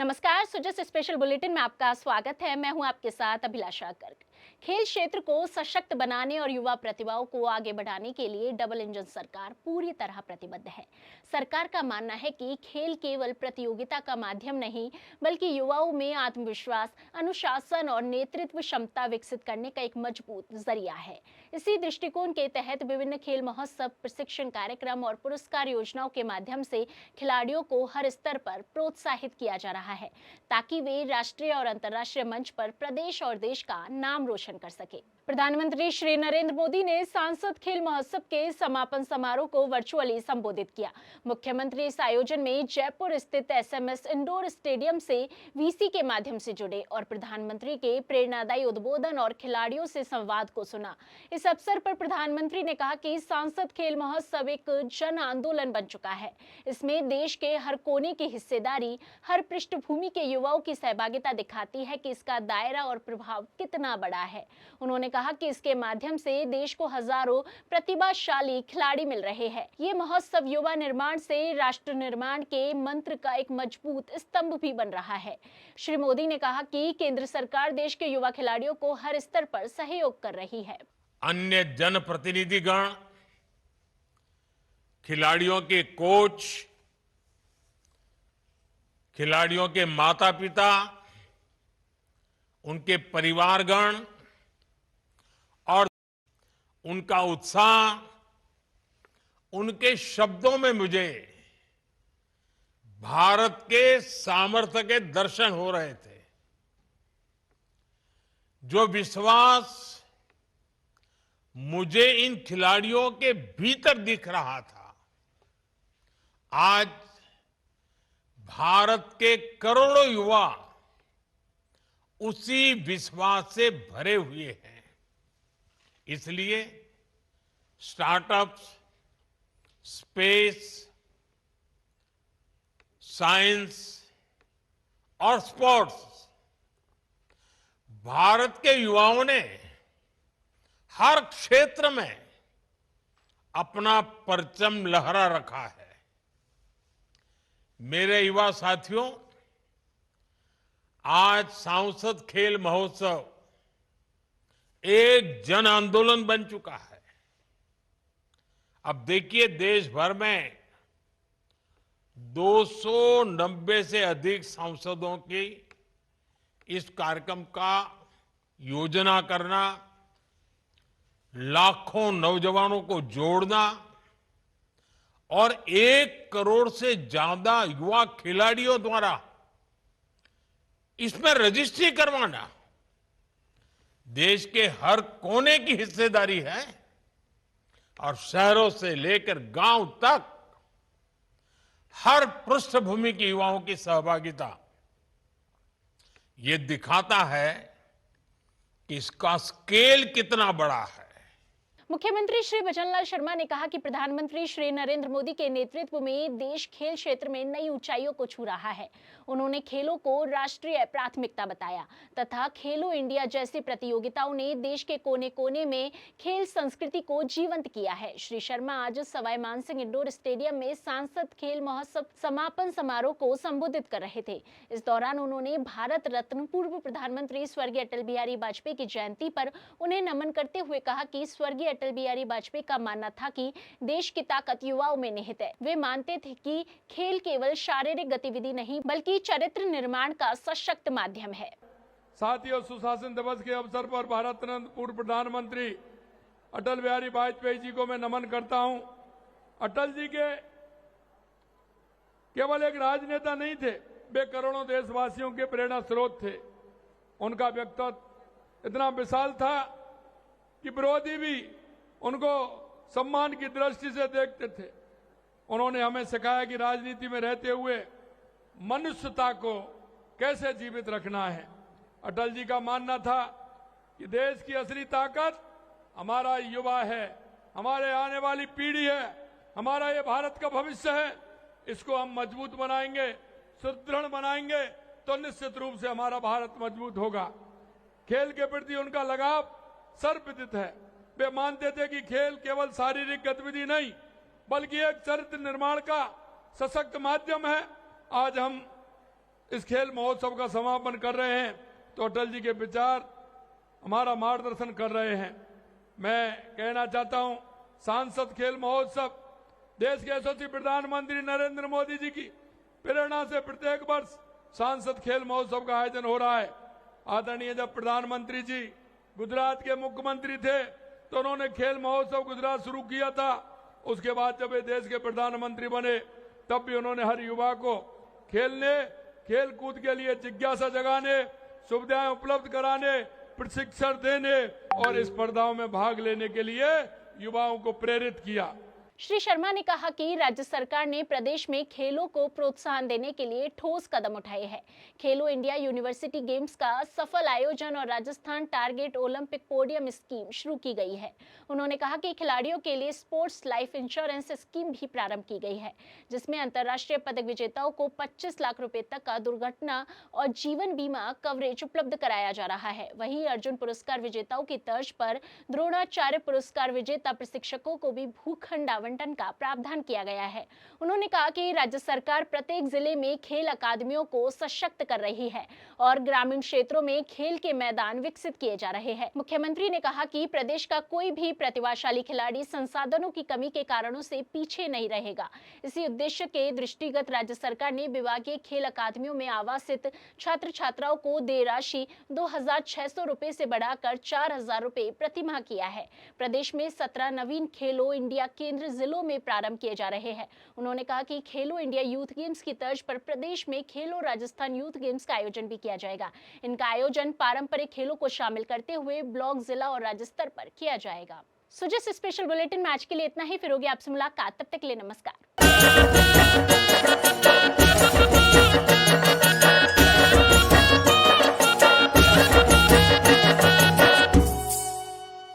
नमस्कार। Sujas special bulletin में आपका स्वागत है। मैं हूं आपके साथ अभिलाषा गर्ग। खेल क्षेत्र को सशक्त बनाने और युवा प्रतिभाओं को आगे बढ़ाने के लिए डबल इंजन सरकार पूरी तरह प्रतिबद्ध है। सरकार का मानना है कि खेल केवल प्रतियोगिता का माध्यम नहीं, बल्कि युवाओं में आत्मविश्वास, अनुशासन और नेतृत्व क्षमता विकसित करने का एक मजबूत जरिया है। इसी दृष्टिकोण के तहत विभिन्न खेल महोत्सव, प्रशिक्षण कार्यक्रम और पुरस्कार योजनाओं के माध्यम से खिलाड़ियों को हर स्तर पर प्रोत्साहित किया जा रहा है, ताकि वे राष्ट्रीय और अंतर्राष्ट्रीय मंच पर प्रदेश और देश का नाम रोशन कर सके। प्रधानमंत्री श्री नरेंद्र मोदी ने सांसद खेल महोत्सव के समापन समारोह को वर्चुअली संबोधित किया। मुख्यमंत्री इस आयोजन में जयपुर स्थित एसएमएस इंडोर स्टेडियम से वीसी के माध्यम से जुड़े और प्रधानमंत्री के प्रेरणादायी उद्बोधन और खिलाड़ियों से संवाद को सुना। इस अवसर पर प्रधानमंत्री ने कहा कि सांसद खेल महोत्सव एक जन आंदोलन बन चुका है। इसमें देश के हर कोने की हिस्सेदारी, हर पृष्ठभूमि के युवाओं की सहभागिता दिखाती है कि इसका दायरा और प्रभाव कितना बड़ा है। उन्होंने कहा कि इसके माध्यम से देश को हजारों प्रतिभाशाली खिलाड़ी मिल रहे हैं। ये महोत्सव युवा निर्माण से राष्ट्र निर्माण के मंत्र का एक मजबूत स्तंभ भी बन रहा है। श्री मोदी ने कहा कि केंद्र सरकार देश के युवा खिलाड़ियों को हर स्तर पर सहयोग कर रही है। अन्य जनप्रतिनिधिगण, खिलाड़ियों के कोच, खिलाड़ियों के माता पिता, उनके परिवारगण और उनका उत्साह, उनके शब्दों में मुझे भारत के सामर्थ्य के दर्शन हो रहे थे। जो विश्वास मुझे इन खिलाड़ियों के भीतर दिख रहा था, आज भारत के करोड़ों युवा उसी विश्वास से भरे हुए हैं। इसलिए स्टार्टअप्स, स्पेस, साइंस और स्पोर्ट्स, भारत के युवाओं ने हर क्षेत्र में अपना परचम लहरा रखा है। मेरे युवा साथियों, आज सांसद खेल महोत्सव एक जन आंदोलन बन चुका है। अब देखिए, देश भर में 290 से अधिक सांसदों की इस कार्यक्रम का योजना करना, लाखों नौजवानों को जोड़ना और 1 करोड़ से ज्यादा युवा खिलाड़ियों द्वारा इसमें रजिस्ट्री करवाना, देश के हर कोने की हिस्सेदारी है और शहरों से लेकर गांव तक हर पृष्ठभूमि के युवाओं की सहभागिता, ये दिखाता है कि इसका स्केल कितना बड़ा है। मुख्यमंत्री श्री भजनलाल शर्मा ने कहा कि प्रधानमंत्री श्री नरेंद्र मोदी के नेतृत्व में देश खेल क्षेत्र में नई ऊंचाइयों को छू रहा है। उन्होंने खेलों को राष्ट्रीय प्राथमिकता बताया तथा खेलो इंडिया जैसी प्रतियोगिताओं ने देश के कोने कोने में खेल संस्कृति को जीवंत किया है। श्री शर्मा आज सवाई मानसिंह इंडोर स्टेडियम में सांसद खेल महोत्सव समापन समारोह को संबोधित कर रहे थे। इस दौरान उन्होंने भारत रत्न पूर्व प्रधानमंत्री स्वर्गीय अटल बिहारी वाजपेयी की जयंती पर उन्हें नमन करते हुए कहा कि स्वर्गीय अटल बिहारी वाजपेयी का मानना था कि देश की ताकत युवाओं में निहित है। वे मानते थे कि खेल केवल शारीरिक गतिविधि नहीं, बल्कि चरित्र निर्माण का सशक्त माध्यम है। साथियों, सुशासन दिवस के अवसर पर भारत रत्न पूर्व प्रधानमंत्री अटल बिहारी वाजपेयी जी को मैं नमन करता हूं। अटल जी के केवल एक राजनेता नहीं थे, वे करोड़ों देशवासियों के प्रेरणा स्रोत थे। उनका व्यक्तित्व इतना विशाल था कि विरोधी भी उनको सम्मान की दृष्टि से देखते थे। उन्होंने हमें सिखाया कि राजनीति में रहते हुए मनुष्यता को कैसे जीवित रखना है। अटल जी का मानना था कि देश की असली ताकत हमारा युवा है, हमारे आने वाली पीढ़ी है, हमारा ये भारत का भविष्य है। इसको हम मजबूत बनाएंगे, सुदृढ़ बनाएंगे तो निश्चित रूप से हमारा भारत मजबूत होगा। खेल के प्रति उनका लगाव सर्वविदित है। वे मानते थे कि खेल केवल शारीरिक गतिविधि नहीं, बल्कि एक चरित्र निर्माण का सशक्त माध्यम है। आज हम इस खेल महोत्सव का समापन कर रहे हैं तो अटल जी के विचार हमारा मार्गदर्शन कर रहे हैं। मैं कहना चाहता हूं, सांसद खेल महोत्सव देश के यशस्वी प्रधानमंत्री नरेंद्र मोदी जी की प्रेरणा से प्रत्येक वर्ष सांसद खेल महोत्सव का आयोजन हो रहा है। आदरणीय जब प्रधानमंत्री जी गुजरात के मुख्यमंत्री थे तो उन्होंने खेल महोत्सव गुजरात शुरू किया था। उसके बाद जब वे देश के प्रधानमंत्री बने तब भी उन्होंने हर युवा को खेलने, खेल कूद के लिए जिज्ञासा जगाने, सुविधाएं उपलब्ध कराने, प्रशिक्षण देने और स्पर्धाओं में भाग लेने के लिए युवाओं को प्रेरित किया। श्री शर्मा ने कहा कि राज्य सरकार ने प्रदेश में खेलों को प्रोत्साहन देने के लिए ठोस कदम उठाए हैं। खेलो इंडिया यूनिवर्सिटी गेम्स का सफल आयोजन और Rajasthan target Olympic podium scheme शुरू की गई है। उन्होंने कहा कि खिलाड़ियों के लिए स्पोर्ट्स लाइफ इंश्योरेंस स्कीम भी प्रारंभ की गई है, जिसमें अंतर्राष्ट्रीय पदक विजेताओं को 25 लाख रुपए तक का दुर्घटना और जीवन बीमा कवरेज उपलब्ध कराया जा रहा है। वहीं अर्जुन पुरस्कार विजेताओं की तर्ज पर द्रोणाचार्य पुरस्कार विजेता प्रशिक्षकों को भी भूखंड आवंटन का प्रावधान किया गया है। उन्होंने कहा कि राज्य सरकार प्रत्येक जिले में खेल अकादमियों को सशक्त कर रही है और ग्रामीण क्षेत्रों में खेल के मैदान विकसित किए जा रहे हैं। मुख्यमंत्री ने कहा कि प्रदेश का कोई भी प्रतिभाशाली खिलाड़ी संसाधनों की कमी के कारणों से पीछे नहीं रहेगा। इसी उद्देश्य के दृष्टिगत राज्य सरकार ने विभागीय खेल अकादमियों में आवासित छात्र छात्राओं को देय राशि 2,600 रुपए से बढ़ाकर 4,000 रुपए प्रतिमाह किया है। प्रदेश में 17 नवीन खेलो इंडिया केंद्र जिलों में प्रारंभ किए जा रहे हैं। उन्होंने कहा कि खेलो इंडिया यूथ गेम्स की तर्ज पर प्रदेश में खेलो राजस्थान यूथ गेम्स का आयोजन भी किया जाएगा। इनका आयोजन पारंपरिक खेलों को शामिल करते हुए ब्लॉक, जिला और राज्य स्तर पर किया जाएगा। सुजस स्पेशल बुलेटिन में आज के लिए इतना ही। फिर होगी आपसे मुलाकात, तब तक के लिए नमस्कार।